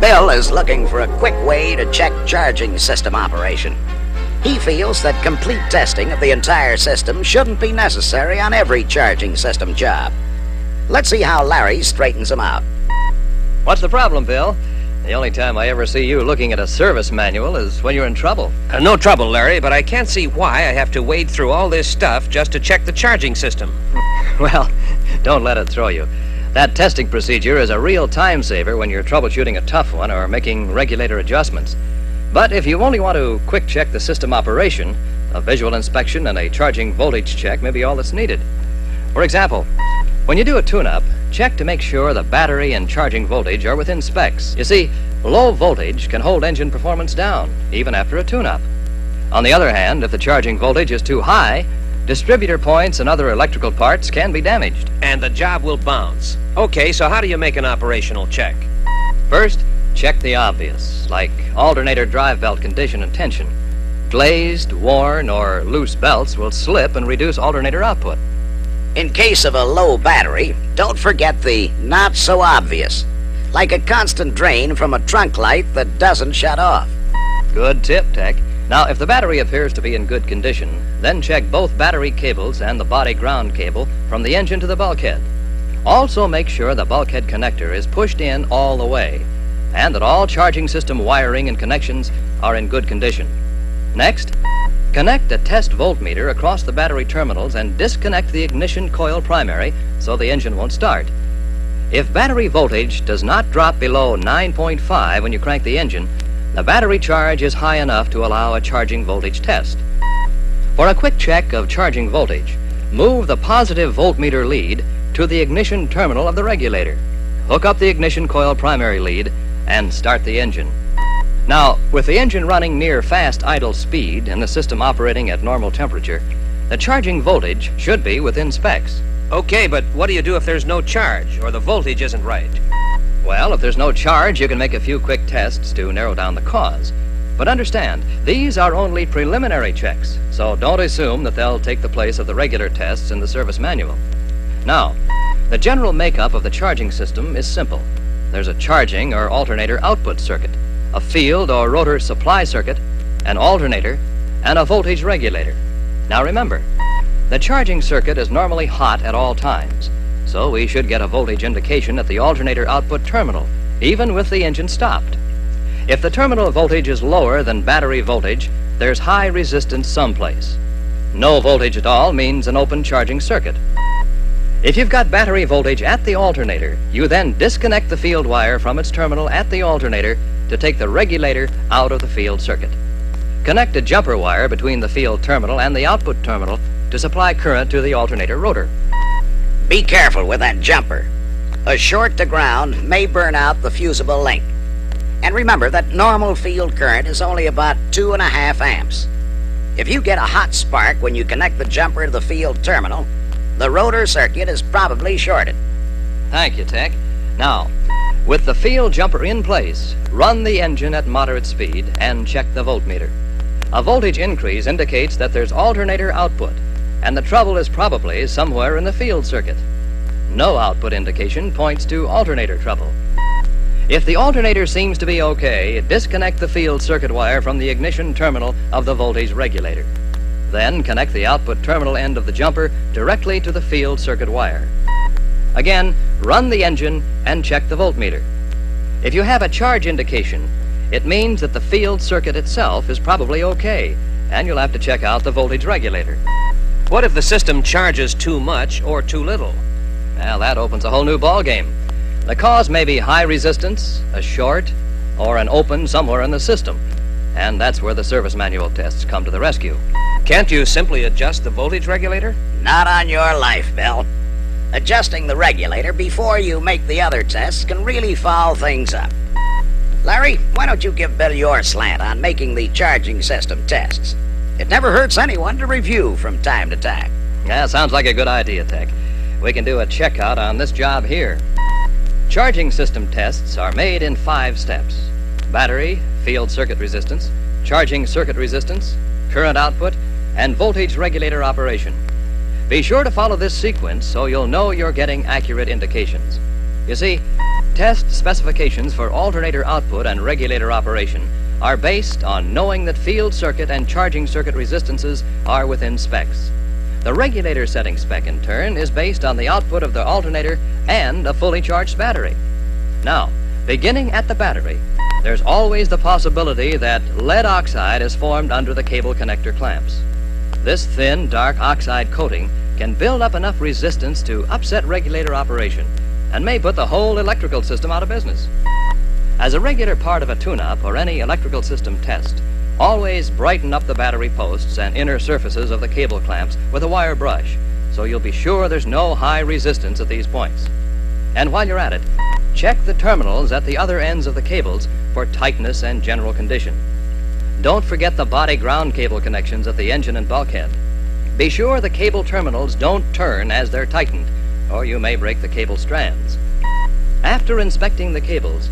Bill is looking for a quick way to check charging system operation. He feels that complete testing of the entire system shouldn't be necessary on every charging system job. Let's see how Larry straightens him out. What's the problem, Bill? The only time I ever see you looking at a service manual is when you're in trouble. No trouble, Larry, but I can't see why I have to wade through all this stuff just to check the charging system. Well, don't let it throw you. That testing procedure is a real time saver when you're troubleshooting a tough one or making regulator adjustments. But if you only want to quick check the system operation, a visual inspection and a charging voltage check may be all that's needed. For example, when you do a tune-up, check to make sure the battery and charging voltage are within specs. You see, low voltage can hold engine performance down, even after a tune-up. On the other hand, if the charging voltage is too high, distributor points and other electrical parts can be damaged. And the job will bounce. Okay, so how do you make an operational check? First, check the obvious, like alternator drive belt condition and tension. Glazed, worn, or loose belts will slip and reduce alternator output. In case of a low battery, don't forget the not so obvious, like a constant drain from a trunk light that doesn't shut off. Good tip, Tech. Now, if the battery appears to be in good condition, then check both battery cables and the body ground cable from the engine to the bulkhead. Also make sure the bulkhead connector is pushed in all the way, and that all charging system wiring and connections are in good condition. Next, connect a test voltmeter across the battery terminals and disconnect the ignition coil primary so the engine won't start. If battery voltage does not drop below 9.5 when you crank the engine, the battery charge is high enough to allow a charging voltage test. For a quick check of charging voltage, move the positive voltmeter lead to the ignition terminal of the regulator. Hook up the ignition coil primary lead and start the engine. Now, with the engine running near fast idle speed and the system operating at normal temperature, the charging voltage should be within specs. Okay, but what do you do if there's no charge or the voltage isn't right? Well, if there's no charge, you can make a few quick tests to narrow down the cause. But understand, these are only preliminary checks, so don't assume that they'll take the place of the regular tests in the service manual. Now, the general makeup of the charging system is simple. There's a charging or alternator output circuit, a field or rotor supply circuit, an alternator, and a voltage regulator. Now remember, the charging circuit is normally hot at all times, so we should get a voltage indication at the alternator output terminal, even with the engine stopped. If the terminal voltage is lower than battery voltage, there's high resistance someplace. No voltage at all means an open charging circuit. If you've got battery voltage at the alternator, you then disconnect the field wire from its terminal at the alternator to take the regulator out of the field circuit. Connect a jumper wire between the field terminal and the output terminal to supply current to the alternator rotor. Be careful with that jumper. A short to ground may burn out the fusible link. And remember that normal field current is only about 2.5 amps. If you get a hot spark when you connect the jumper to the field terminal, the rotor circuit is probably shorted. Thank you, Tech. Now, with the field jumper in place, run the engine at moderate speed and check the voltmeter. A voltage increase indicates that there's alternator output, and the trouble is probably somewhere in the field circuit. No output indication points to alternator trouble. If the alternator seems to be okay, disconnect the field circuit wire from the ignition terminal of the voltage regulator. Then connect the output terminal end of the jumper directly to the field circuit wire. Again, run the engine and check the voltmeter. If you have a charge indication, it means that the field circuit itself is probably okay, and you'll have to check out the voltage regulator. What if the system charges too much or too little? Well, that opens a whole new ballgame. The cause may be high resistance, a short, or an open somewhere in the system. And that's where the service manual tests come to the rescue. Can't you simply adjust the voltage regulator? Not on your life, Bill. Adjusting the regulator before you make the other tests can really foul things up. Larry, why don't you give Bill your slant on making the charging system tests? It never hurts anyone to review from time to time. Yeah, sounds like a good idea, Tech. We can do a checkout on this job here. Charging system tests are made in 5 steps. Battery, field circuit resistance, charging circuit resistance, current output, and voltage regulator operation. Be sure to follow this sequence so you'll know you're getting accurate indications. You see, Test specifications for alternator output and regulator operation are based on knowing that field circuit and charging circuit resistances are within specs. The regulator setting spec, in turn, is based on the output of the alternator and a fully charged battery. Now, beginning at the battery, there's always the possibility that lead oxide is formed under the cable connector clamps. This thin, dark oxide coating can build up enough resistance to upset regulator operation and may put the whole electrical system out of business. As a regular part of a tune-up or any electrical system test, always brighten up the battery posts and inner surfaces of the cable clamps with a wire brush, so you'll be sure there's no high resistance at these points. And while you're at it, check the terminals at the other ends of the cables for tightness and general condition. Don't forget the body ground cable connections at the engine and bulkhead. Be sure the cable terminals don't turn as they're tightened, or you may break the cable strands. After inspecting the cables,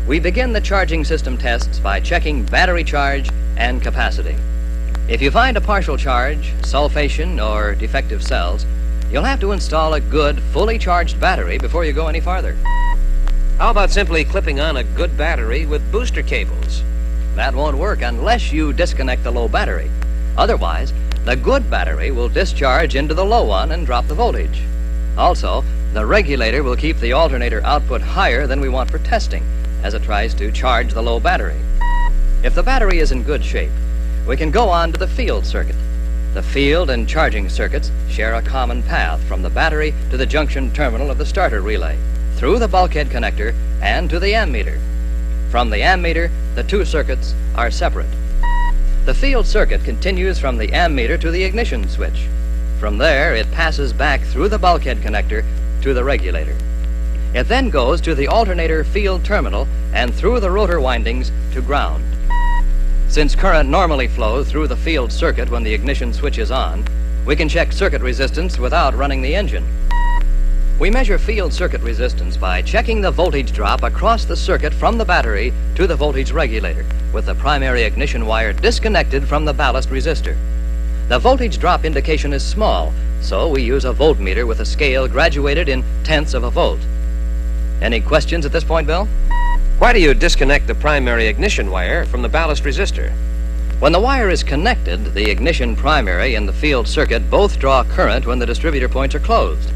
we begin the charging system tests by checking battery charge and capacity. If you find a partial charge, sulfation, or defective cells, you'll have to install a good, fully charged battery before you go any farther. How about simply clipping on a good battery with booster cables? That won't work unless you disconnect the low battery. Otherwise, the good battery will discharge into the low one and drop the voltage. Also, the regulator will keep the alternator output higher than we want for testing, as it tries to charge the low battery. If the battery is in good shape, we can go on to the field circuit. The field and charging circuits share a common path from the battery to the junction terminal of the starter relay, through the bulkhead connector and to the ammeter. From the ammeter, the two circuits are separate. The field circuit continues from the ammeter to the ignition switch. From there, it passes back through the bulkhead connector to the regulator. It then goes to the alternator field terminal and through the rotor windings to ground. Since current normally flows through the field circuit when the ignition switch is on, we can check circuit resistance without running the engine. We measure field circuit resistance by checking the voltage drop across the circuit from the battery to the voltage regulator, with the primary ignition wire disconnected from the ballast resistor. The voltage drop indication is small, so we use a voltmeter with a scale graduated in tenths of a volt. Any questions at this point, Bill? Why do you disconnect the primary ignition wire from the ballast resistor? When the wire is connected, the ignition primary and the field circuit both draw current when the distributor points are closed.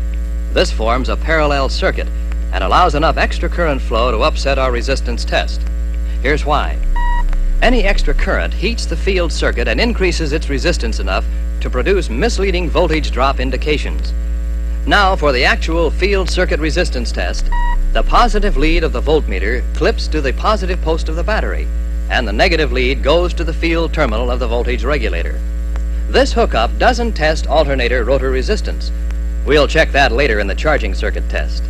This forms a parallel circuit and allows enough extra current flow to upset our resistance test. Here's why. Any extra current heats the field circuit and increases its resistance enough to produce misleading voltage drop indications. Now, for the actual field circuit resistance test, the positive lead of the voltmeter clips to the positive post of the battery, and the negative lead goes to the field terminal of the voltage regulator. This hookup doesn't test alternator rotor resistance. We'll check that later in the charging circuit test.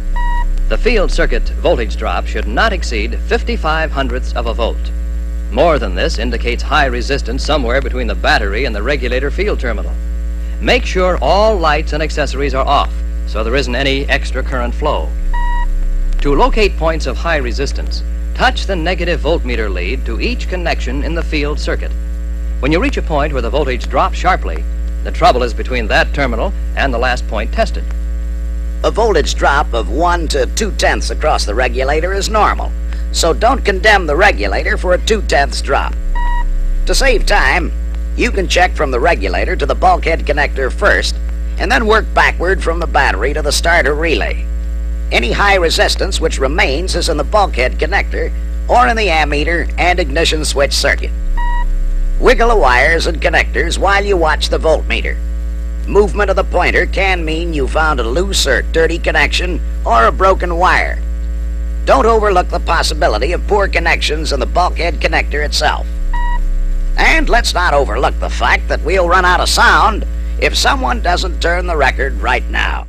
The field circuit voltage drop should not exceed 55 hundredths of a volt. More than this indicates high resistance somewhere between the battery and the regulator field terminal. Make sure all lights and accessories are off so there isn't any extra current flow. To locate points of high resistance, touch the negative voltmeter lead to each connection in the field circuit. When you reach a point where the voltage drops sharply, the trouble is between that terminal and the last point tested. A voltage drop of 1 to 2/10 across the regulator is normal, so don't condemn the regulator for a 2/10 drop. To save time, you can check from the regulator to the bulkhead connector first, and then work backward from the battery to the starter relay. Any high resistance which remains is in the bulkhead connector or in the ammeter and ignition switch circuit. Wiggle the wires and connectors while you watch the voltmeter. Movement of the pointer can mean you found a loose or dirty connection or a broken wire. Don't overlook the possibility of poor connections in the bulkhead connector itself. And let's not overlook the fact that we'll run out of sound if someone doesn't turn the record right now.